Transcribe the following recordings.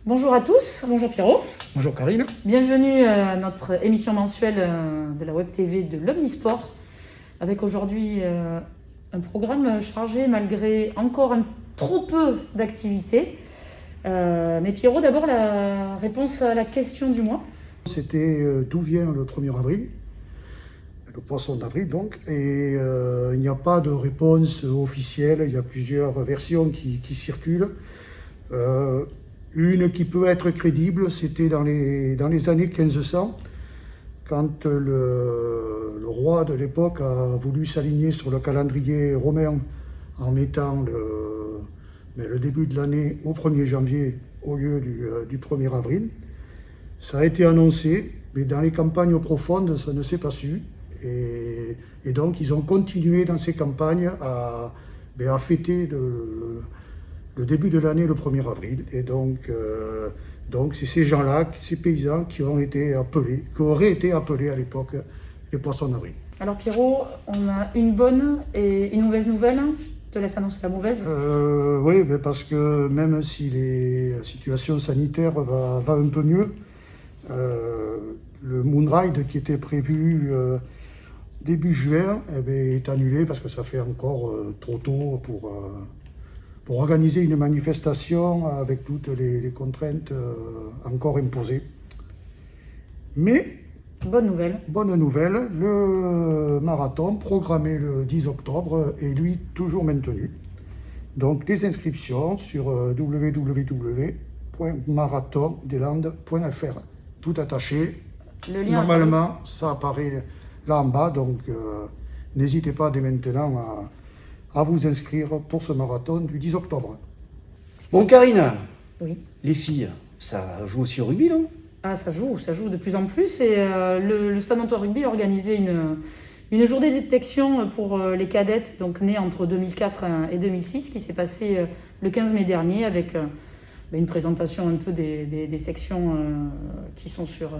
Bonjour à tous, bonjour Pierrot. Bonjour Karine. Bienvenue à notre émission mensuelle de la Web TV de l'Omnisport, avec aujourd'hui un programme chargé malgré encore trop peu d'activités. Mais Pierrot, d'abord la réponse à la question du mois. C'était d'où vient le 1er avril, le poisson d'avril donc, et il n'y a pas de réponse officielle, il y a plusieurs versions qui circulent. Une qui peut être crédible, c'était dans les années 1500, quand le roi de l'époque a voulu s'aligner sur le calendrier romain en mettant le début de l'année au 1er janvier au lieu du 1er avril. Ça a été annoncé, mais dans les campagnes profondes, ça ne s'est pas su. Et donc, ils ont continué dans ces campagnes à fêter le début de l'année le 1er avril. Et donc c'est ces gens-là, ces paysans qui auraient été appelés à l'époque les poissons d'avril. Alors Pierrot, on a une bonne et une mauvaise nouvelle. Je te laisse annoncer la mauvaise. Oui, parce que même si la situation sanitaire va un peu mieux, le Moonride qui était prévu début juin est annulé parce que ça fait encore trop tôt pour organiser une manifestation avec toutes les contraintes encore imposées. Mais, bonne nouvelle, le marathon programmé le 10 octobre est lui toujours maintenu. Donc les inscriptions sur www.marathondelandes.fr, tout attaché. Le lien Normalement, ça apparaît là en bas, donc n'hésitez pas dès maintenant à vous inscrire pour ce marathon du 10 octobre. Bon Karine, oui. Les filles, ça joue aussi au rugby, non? Ah, ça joue de plus en plus. Et le Stade Montois Rugby a organisé une journée de détection pour les cadettes, donc nées entre 2004 et 2006, qui s'est passée le 15 mai dernier avec une présentation un peu des sections qui sont sur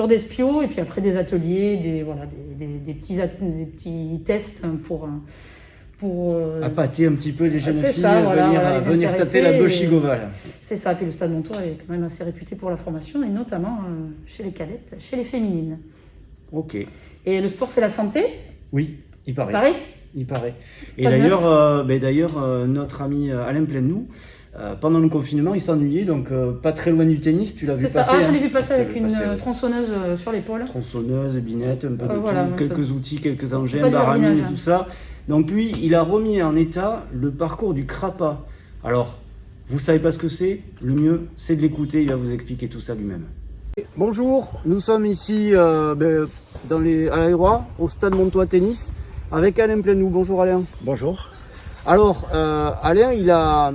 des spios, et puis après des ateliers, des petits tests pour appâter un petit peu les jeunes filles, ça, venir taper la Bochigoval. C'est ça, puis le Stade Montois est quand même assez réputé pour la formation, et notamment chez les cadettes, chez les féminines. Ok. Et le sport, c'est la santé? Oui, il paraît. Il paraît. Et d'ailleurs, notre ami Alain Pleinou, pendant le confinement, il s'ennuyait, donc pas très loin du tennis, tu l'as vu passer. Je l'ai vu passer avec une tronçonneuse sur l'épaule. Tronçonneuse, binette, un peu de tout, quelques outils, quelques engins, pas baramines et tout ça. Donc lui, il a remis en état le parcours du Krapa. Alors, vous savez pas ce que c'est? Le mieux, c'est de l'écouter, il va vous expliquer tout ça lui-même. Bonjour, nous sommes ici à l'Aérois, au Stade Montois Tennis, avec Alain Pleinou. Bonjour Alain. Bonjour. Alors, Alain, il a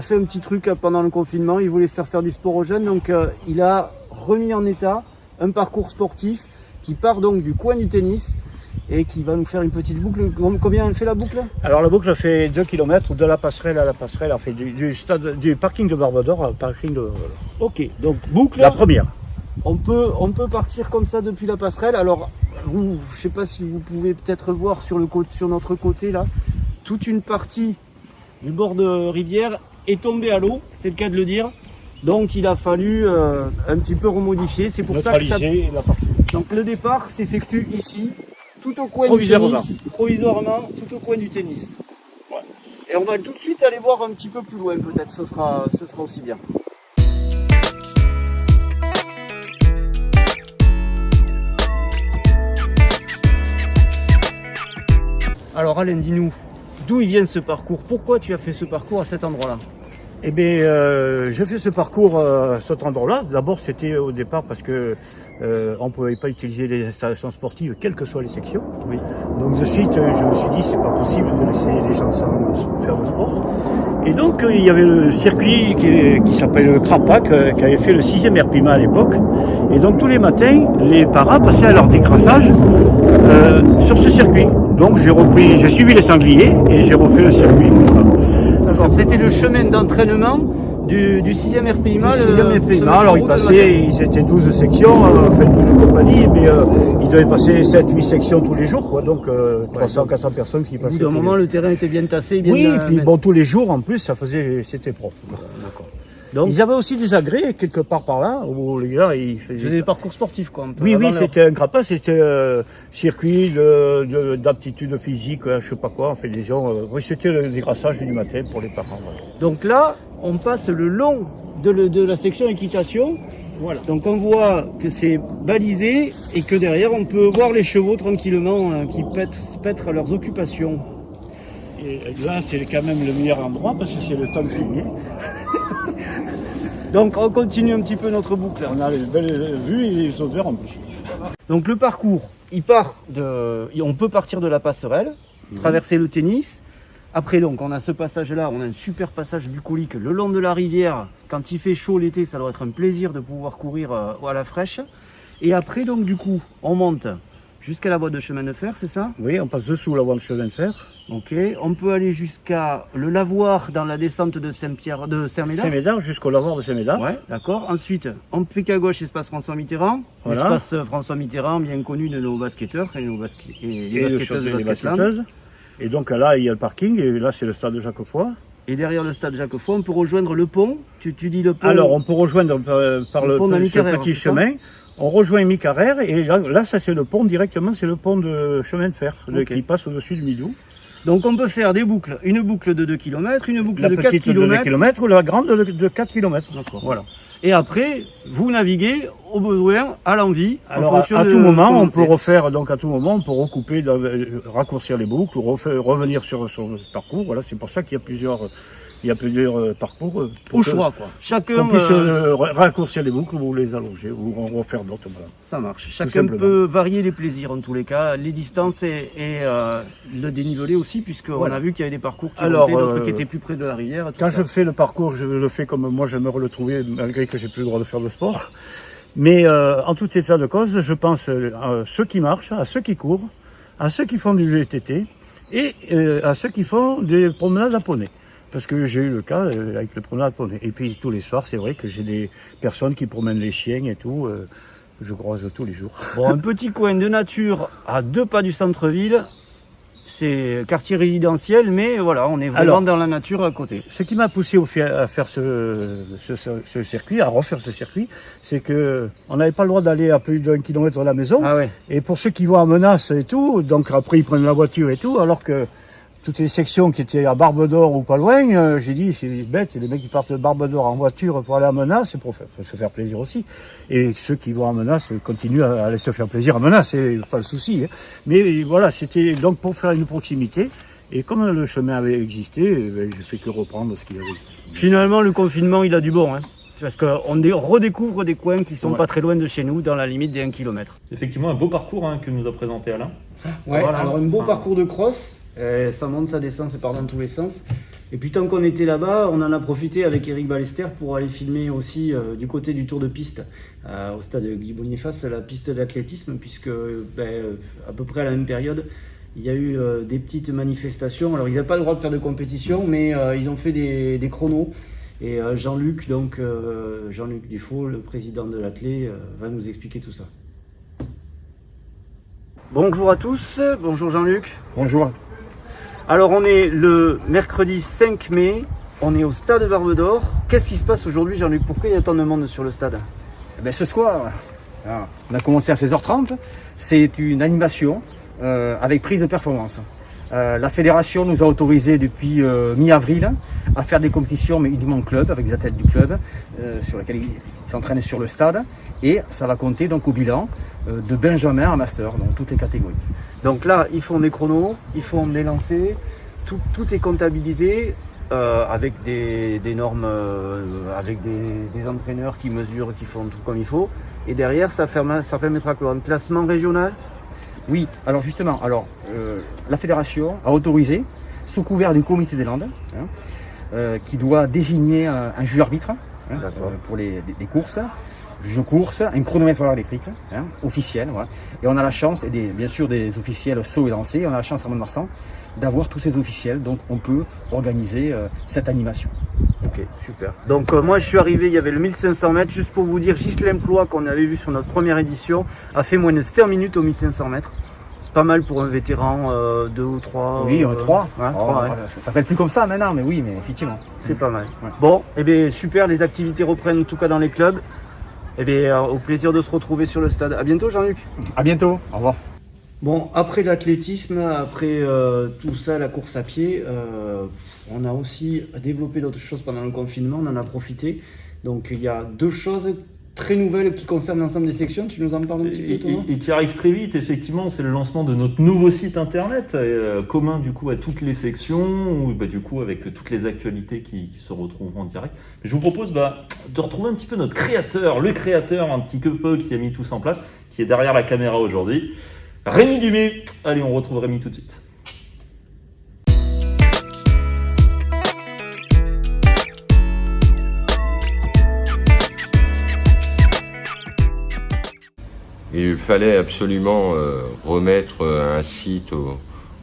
fait un petit truc pendant le confinement, il voulait faire du sport aux jeunes, donc il a remis en état un parcours sportif qui part donc du coin du tennis et qui va nous faire une petite boucle. Combien elle fait la boucle? Alors la boucle fait 2 km de la passerelle à la passerelle, fait du parking de Barbador au parking de... Ok, donc boucle. La première. On peut partir comme ça depuis la passerelle. Alors, je sais pas si vous pouvez peut-être voir sur notre côté là, toute une partie du bord de rivière est tombée à l'eau, c'est le cas de le dire. Donc il a fallu un petit peu remodifier. C'est pour ça que ça... Donc le départ s'effectue ici, tout au coin du tennis. Provisoirement, tout au coin du tennis. Ouais. Et on va tout de suite aller voir un petit peu plus loin, peut-être, ce sera aussi bien. Alors Alain, dis-nous, d'où il vient ce parcours? Pourquoi tu as fait ce parcours à cet endroit-là? Eh bien, j'ai fait ce parcours à cet endroit-là. D'abord, c'était au départ parce que on ne pouvait pas utiliser les installations sportives, quelles que soient les sections. Oui. Donc de suite, je me suis dit, c'est pas possible de laisser les gens sans faire de sport. Et donc, il y avait le circuit qui s'appelle le Krapak, qui avait fait le 6e RPIMA à l'époque. Et donc, tous les matins, les paras passaient à leur décrassage sur ce circuit. Donc, j'ai suivi les sangliers et j'ai refait le circuit. C'était le chemin d'entraînement du 6e RPIMA. Le 6e RPIMA, alors ils étaient 12 sections, enfin 12 compagnies, mais ils devaient passer 7-8 sections tous les jours, quoi, donc 300-400 personnes qui passaient. Au bout d'un moment, le terrain était bien tassé. Oui, et puis bon, tous les jours en plus, c'était propre. D'accord. Donc, ils avaient aussi des agrès quelque part par là, où les gars, ils c'est faisaient... des parcours sportifs, quoi. Un peu Oui, avant oui, l'heure. c'était un Crapa, c'était circuit d'aptitude physique, je sais pas quoi, en fait, des gens... oui, c'était le dégrassage du matin pour les parents. Voilà. Donc là, on passe le long de la section équitation. Voilà. Donc on voit que c'est balisé et que derrière, on peut voir les chevaux tranquillement qui pètrent leurs occupations. Et là, c'est quand même le meilleur endroit parce que c'est le temps de fumier. Donc on continue un petit peu notre boucle. On a les belles vues et les odeurs en plus. Donc le parcours, on peut partir de la passerelle, traverser le tennis. Après donc on a ce passage-là, on a un super passage bucolique le long de la rivière. Quand il fait chaud l'été, ça doit être un plaisir de pouvoir courir à la fraîche. Et après donc du coup, on monte jusqu'à la voie de chemin de fer, c'est ça? Oui, on passe dessous la voie de chemin de fer. Ok, on peut aller jusqu'à le lavoir dans la descente de Saint-Médard. Saint-Médard, jusqu'au lavoir de Saint-Médard. Ouais, d'accord. Ensuite, on pique à gauche, espace François Mitterrand. Voilà. L'espace François Mitterrand, bien connu de nos basketteurs et les Et le basketteuses chantier de des Basketland. basketteuses. Et donc là, il y a le parking, et là, c'est le stade de Jacques Foy. Et derrière le stade Jacques Foy, on peut rejoindre le pont. Tu dis le pont. Alors, on peut rejoindre par Le pont de la ce Micarère, petit c'est ça chemin. On rejoint Micarère, et là, ça, c'est le pont directement, c'est le pont de chemin de fer Ok. qui passe au-dessus du Midou. Donc on peut faire des boucles. Une boucle de 2 km, une boucle La de 4 petite de 2 km. km ou la grande de 4 km. D'accord. Voilà. Et après, vous naviguez au besoin, à l'envie. en Alors, fonction à de tout moment, on comment peut c'est. refaire, donc à tout moment, on peut recouper, raccourcir les boucles, ou revenir sur le parcours. Voilà, c'est pour ça qu'il y a plusieurs parcours. Pour Au que- choix, quoi. Chacun. Qu'on puisse raccourcir les boucles ou les allonger, ou en refaire d'autres. Voilà. Ça marche. Chacun simplement. peut varier les plaisirs en tous les cas, les distances et le dénivelé aussi, puisqu'on Voilà. a vu qu'il y avait des parcours qui Alors, montaient, d'autres qui étaient plus près de la rivière. tout Quand ça. je fais le parcours, je le fais comme moi j'aimerais le trouver, malgré que j'ai plus le droit de faire de sport. Mais en tout état de cause, je pense à ceux qui marchent, à ceux qui courent, à ceux qui font du VTT et à ceux qui font des promenades à poney. Parce que j'ai eu le cas avec le promenade à poney. Et puis tous les soirs, c'est vrai que j'ai des personnes qui promènent les chiens et tout. Je croise tous les jours. Bon, un petit coin de nature à 2 pas du centre-ville. C'est quartier résidentiel, mais voilà, on est vraiment Alors, dans la nature à côté. Ce qui m'a poussé à faire ce circuit, à refaire ce circuit, c'est que on n'avait pas le droit d'aller à plus d'1 kilomètre de la maison. Ah ouais. Et pour ceux qui vont à Menace et tout, donc après ils prennent la voiture et tout, alors que toutes les sections qui étaient à Barbe d'Or ou pas loin, j'ai dit c'est bête, les mecs qui partent de Barbe d'Or en voiture pour aller à Menace, c'est pour se faire plaisir aussi. Et ceux qui vont à Menace continuent à aller se faire plaisir à Menace, c'est pas le souci. Hein. Mais voilà, c'était donc pour faire une proximité. Et comme le chemin avait existé, j'ai fait que reprendre ce qu'il y avait. Finalement, le confinement, il a du bon, hein. Parce qu'on redécouvre des coins qui sont Ouais. pas très loin de chez nous, dans la limite des 1 km. C'est effectivement un beau parcours que nous a présenté Alain. Ouais, Voilà. alors un beau Enfin, parcours de cross, ça monte, ça descend, ça part dans tous les sens. Et puis tant qu'on était là-bas, on en a profité avec Eric Ballester pour aller filmer aussi du côté du tour de piste au stade Guy Boniface, la piste d'athlétisme, puisque à peu près à la même période, il y a eu des petites manifestations. Alors ils n'avaient pas le droit de faire de compétition, mais ils ont fait des chronos. Et Jean-Luc Dufault, le président de l'athlé, va nous expliquer tout ça. Bonjour à tous, bonjour Jean-Luc. Bonjour. Alors on est le mercredi 5 mai, on est au stade Barbe d'Or. Qu'est-ce qui se passe aujourd'hui Jean-Luc? Pourquoi il y a tant de monde sur le stade? Ce soir, on a commencé à 16h30, c'est une animation avec prise de performance. La fédération nous a autorisé depuis mi-avril à faire des compétitions, mais uniquement en club, avec des athlètes du club, sur lesquels ils s'entraînent sur le stade. Et ça va compter donc au bilan de Benjamin à Master, dans toutes les catégories. Donc là, ils font des chronos, ils font des lancers, tout est comptabilisé avec des normes, avec des entraîneurs qui mesurent, qui font tout comme il faut. Et derrière, ça permettra quoi? Un classement régional? Oui, alors justement, la fédération a autorisé, sous couvert du comité des Landes, qui doit désigner un juge arbitre pour les courses, juge de course, un chronomètre électrique officiel, voilà. Et on a la chance, et bien sûr des officiels saut et lancé, on a la chance à Mont-de-Marsan d'avoir tous ces officiels, donc on peut organiser cette animation. Ok, super. Donc moi je suis arrivé, il y avait le 1500 mètres, juste pour vous dire, Ghislain Ploix qu'on avait vu sur notre première édition, a fait moins de 5 minutes au 1500 mètres. C'est pas mal pour un vétéran, 2 ou 3. Oui, 3. Hein, 3, ouais. Ça s'appelle plus comme ça maintenant, mais oui, mais effectivement. C'est pas mal. Ouais. Bon, eh bien super, les activités reprennent en tout cas dans les clubs. Eh bien, au plaisir de se retrouver sur le stade. À bientôt Jean-Luc. À bientôt, au revoir. Bon, après l'athlétisme, après tout ça, la course à pied, on a aussi développé d'autres choses pendant le confinement, on en a profité. Donc il y a 2 choses très nouvelles qui concernent l'ensemble des sections. Tu nous en parles un petit peu, Thomas ? Et qui arrive très vite, effectivement, c'est le lancement de notre nouveau site internet, commun du coup à toutes les sections, ou du coup avec toutes les actualités qui se retrouveront en direct. Mais je vous propose de retrouver un petit peu notre créateur, le créateur un petit peu qui a mis tout ça en place, qui est derrière la caméra aujourd'hui, Rémi Dumé. Allez, on retrouve Rémi tout de suite. Il fallait absolument remettre un site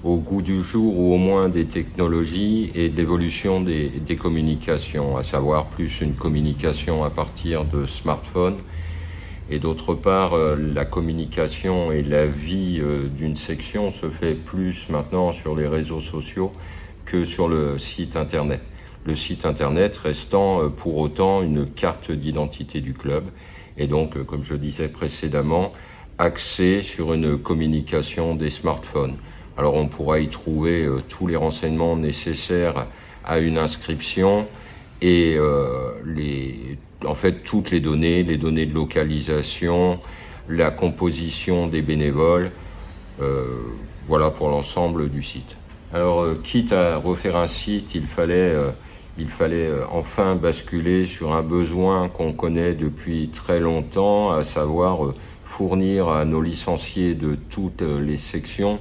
au goût du jour, ou au moins des technologies et de l'évolution des communications, à savoir plus une communication à partir de smartphones, et d'autre part la communication et la vie d'une section se fait plus maintenant sur les réseaux sociaux que sur le site internet. Le site internet restant pour autant une carte d'identité du club, et donc, comme je disais précédemment, axé sur une communication des smartphones. Alors on pourra y trouver tous les renseignements nécessaires à une inscription, et en fait toutes les données de localisation, la composition des bénévoles, voilà pour l'ensemble du site. Alors quitte à refaire un site, il fallait enfin basculer sur un besoin qu'on connaît depuis très longtemps, à savoir fournir à nos licenciés de toutes les sections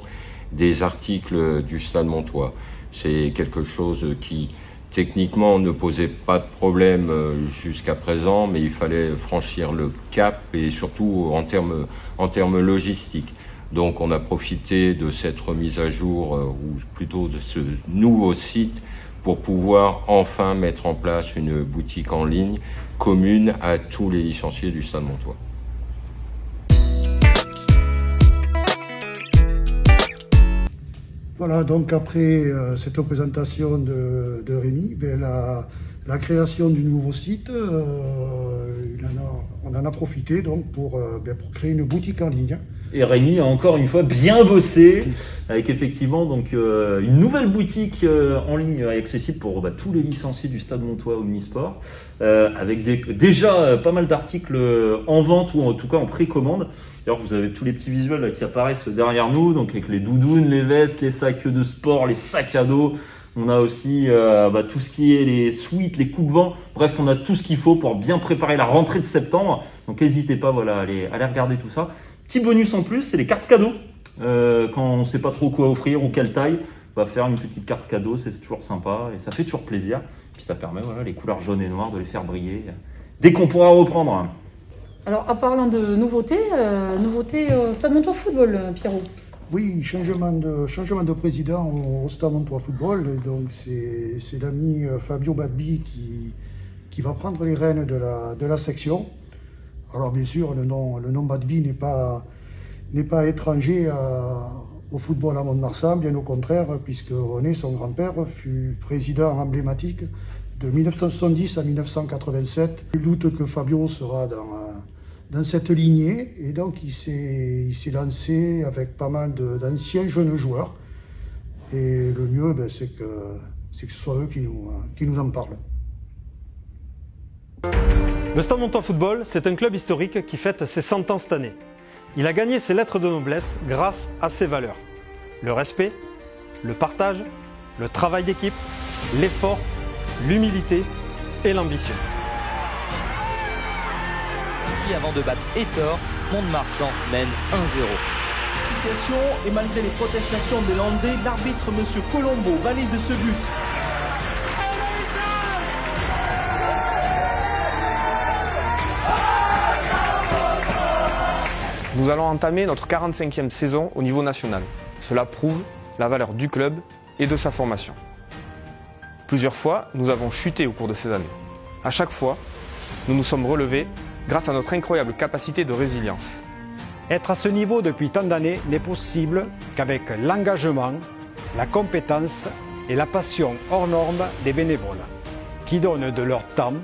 des articles du Stade Montois. C'est quelque chose qui techniquement ne posait pas de problème jusqu'à présent, mais il fallait franchir le cap, et surtout en termes logistiques. Donc on a profité de cette remise à jour, ou plutôt de ce nouveau site, pour pouvoir enfin mettre en place une boutique en ligne commune à tous les licenciés du Stade Montois. Voilà, donc après cette présentation de Rémi, la création du nouveau site, on en a profité donc pour créer une boutique en ligne. Et Rémi a encore une fois bien bossé, avec effectivement donc, une nouvelle boutique en ligne accessible pour tous les licenciés du Stade Montois Omnisport, avec déjà pas mal d'articles en vente, ou en tout cas en précommande. D'ailleurs, vous avez tous les petits visuels là, qui apparaissent derrière nous, donc avec les doudounes, les vestes, les sacs de sport, les sacs à dos. On a aussi tout ce qui est les suites, les coupe-vents. Bref, on a tout ce qu'il faut pour bien préparer la rentrée de septembre. Donc n'hésitez pas à aller regarder tout ça. Petit bonus en plus, c'est les cartes cadeaux. Quand on ne sait pas trop quoi offrir ou quelle taille, on va faire une petite carte cadeau, c'est toujours sympa et ça fait toujours plaisir. Puis ça permet les couleurs jaunes et noires de les faire briller dès qu'on pourra reprendre. Alors, en parlant de nouveautés, Stade Montois Football, Pierrot. Oui, changement de président au Stade Montois Football. Et donc c'est l'ami Fabio Badbi qui va prendre les rênes de la section. Alors bien sûr, le nom Badbi n'est pas étranger au football à Mont-de-Marsan, bien au contraire, puisque René, son grand-père, fut président emblématique de 1970 à 1987. Nul doute que Fabio sera dans cette lignée, et donc il s'est lancé avec pas mal d'anciens jeunes joueurs. Et le mieux, c'est que ce soit eux qui nous en parlent. Le Stade Montois Football, c'est un club historique qui fête ses 100 ans cette année. Il a gagné ses lettres de noblesse grâce à ses valeurs. Le respect, le partage, le travail d'équipe, l'effort, l'humilité et l'ambition. Avant de battre Etor, Mont-de-Marsan mène 1-0. Et malgré les protestations des Landais, l'arbitre M. Colombo valide ce but. Nous allons entamer notre 45e saison au niveau national. Cela prouve la valeur du club et de sa formation. Plusieurs fois, nous avons chuté au cours de ces années. À chaque fois, nous nous sommes relevés grâce à notre incroyable capacité de résilience. Être à ce niveau depuis tant d'années n'est possible qu'avec l'engagement, la compétence et la passion hors norme des bénévoles, qui donnent de leur temps,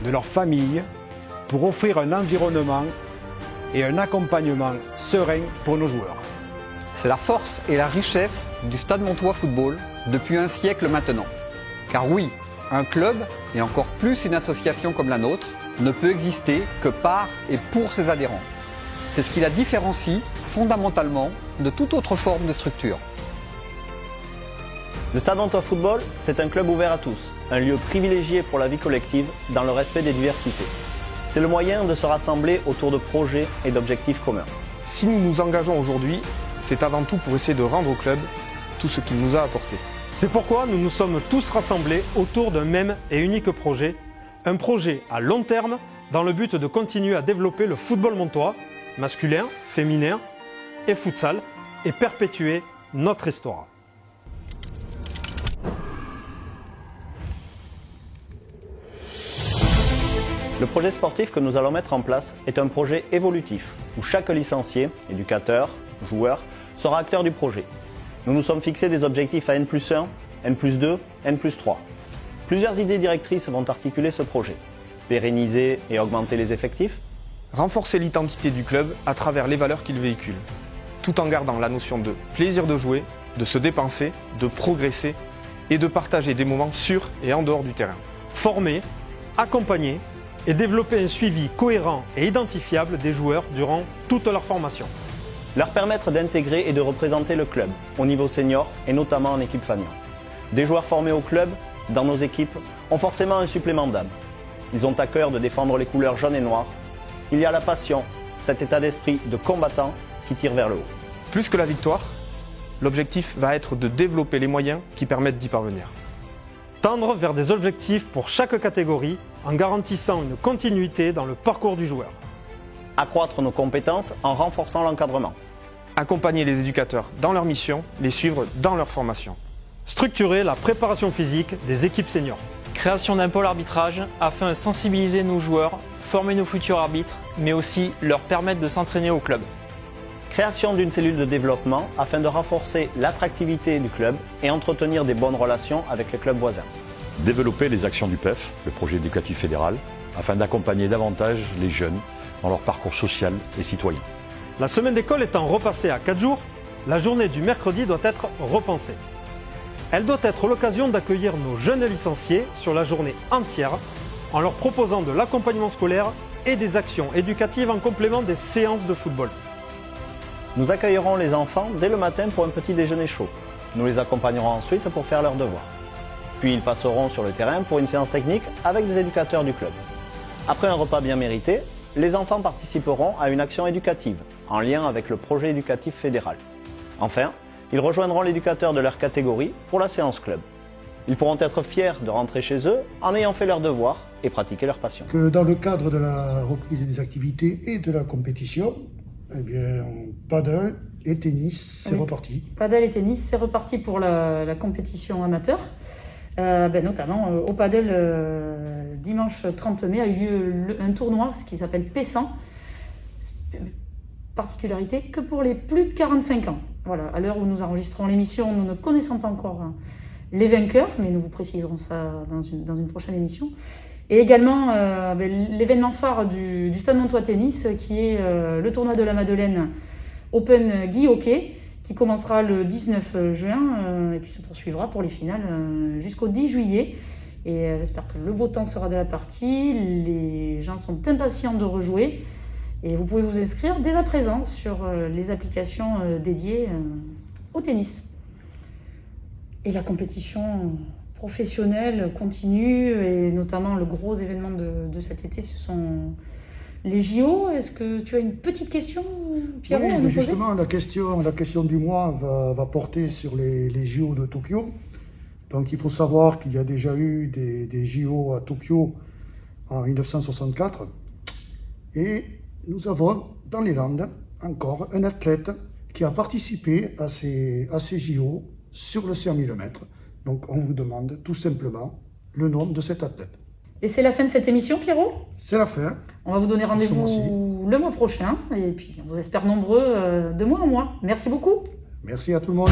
de leur famille, pour offrir un environnement et un accompagnement serein pour nos joueurs. C'est la force et la richesse du Stade Montois Football depuis un siècle maintenant. Car oui, un club, et encore plus une association comme la nôtre, ne peut exister que par et pour ses adhérents. C'est ce qui la différencie fondamentalement de toute autre forme de structure. Le Stade Montois Football, c'est un club ouvert à tous, un lieu privilégié pour la vie collective dans le respect des diversités. C'est le moyen de se rassembler autour de projets et d'objectifs communs. Si nous nous engageons aujourd'hui, c'est avant tout pour essayer de rendre au club tout ce qu'il nous a apporté. C'est pourquoi nous nous sommes tous rassemblés autour d'un même et unique projet, un projet à long terme dans le but de continuer à développer le football montois, masculin, féminin et futsal, et perpétuer notre histoire. Le projet sportif que nous allons mettre en place est un projet évolutif, où chaque licencié, éducateur, joueur, sera acteur du projet. Nous nous sommes fixés des objectifs à N+1, N+2, N+3. Plusieurs idées directrices vont articuler ce projet. Pérenniser et augmenter les effectifs. Renforcer l'identité du club à travers les valeurs qu'il véhicule, tout en gardant la notion de plaisir de jouer, de se dépenser, de progresser et de partager des moments sur et en dehors du terrain. Former, accompagner et développer un suivi cohérent et identifiable des joueurs durant toute leur formation. Leur permettre d'intégrer et de représenter le club au niveau senior et notamment en équipe famille. Des joueurs formés au club, dans nos équipes, ont forcément un supplément d'âme. Ils ont à cœur de défendre les couleurs jaunes et noires. Il y a la passion, cet état d'esprit de combattant qui tire vers le haut. Plus que la victoire, l'objectif va être de développer les moyens qui permettent d'y parvenir. Tendre vers des objectifs pour chaque catégorie en garantissant une continuité dans le parcours du joueur. Accroître nos compétences en renforçant l'encadrement. Accompagner les éducateurs dans leur mission, les suivre dans leur formation. Structurer la préparation physique des équipes seniors. Création d'un pôle arbitrage afin de sensibiliser nos joueurs, former nos futurs arbitres, mais aussi leur permettre de s'entraîner au club. Création d'une cellule de développement afin de renforcer l'attractivité du club et entretenir des bonnes relations avec les clubs voisins. Développer les actions du PEF, le projet éducatif fédéral, afin d'accompagner davantage les jeunes dans leur parcours social et citoyen. La semaine d'école étant repassée à 4 jours, la journée du mercredi doit être repensée. Elle doit être l'occasion d'accueillir nos jeunes licenciés sur la journée entière en leur proposant de l'accompagnement scolaire et des actions éducatives en complément des séances de football. Nous accueillerons les enfants dès le matin pour un petit déjeuner chaud. Nous les accompagnerons ensuite pour faire leurs devoirs. Puis ils passeront sur le terrain pour une séance technique avec des éducateurs du club. Après un repas bien mérité, les enfants participeront à une action éducative en lien avec le projet éducatif fédéral. Enfin, ils rejoindront l'éducateur de leur catégorie pour la séance club. Ils pourront être fiers de rentrer chez eux en ayant fait leurs devoirs et pratiqué leur passion. Que dans le cadre de la reprise des activités et de la compétition, eh bien, paddle et tennis, c'est reparti. Paddle et tennis, c'est reparti pour la compétition amateur. Notamment au paddle, dimanche 30 mai a eu lieu un tournoi, ce qui s'appelle P100. Particularité que pour les plus de 45 ans. Voilà, à l'heure où nous enregistrons l'émission, nous ne connaissons pas encore les vainqueurs, mais nous vous préciserons ça dans une prochaine émission. Et également l'événement phare du Stade Montois Tennis, qui est le tournoi de la Madeleine Open Guy Hockey, qui commencera le 19 juin et qui se poursuivra pour les finales jusqu'au 10 juillet. Et j'espère que le beau temps sera de la partie, les gens sont impatients de rejouer. Et vous pouvez vous inscrire dès à présent sur les applications dédiées au tennis. Et la compétition professionnelle continue, et notamment le gros événement de cet été, ce sont les JO. Est-ce que tu as une petite question, Pierrot, à nous poser ? Justement, la question du mois va porter sur les JO de Tokyo. Donc il faut savoir qu'il y a déjà eu des JO à Tokyo en 1964. Et nous avons dans les Landes encore un athlète qui a participé à ces JO sur le 100 000 mètres. Donc on vous demande tout simplement le nom de cet athlète. Et c'est la fin de cette émission, Pierrot ? C'est la fin. On va vous donner rendez-vous le mois prochain. Et puis, on vous espère nombreux de mois en mois. Merci beaucoup. Merci à tout le monde.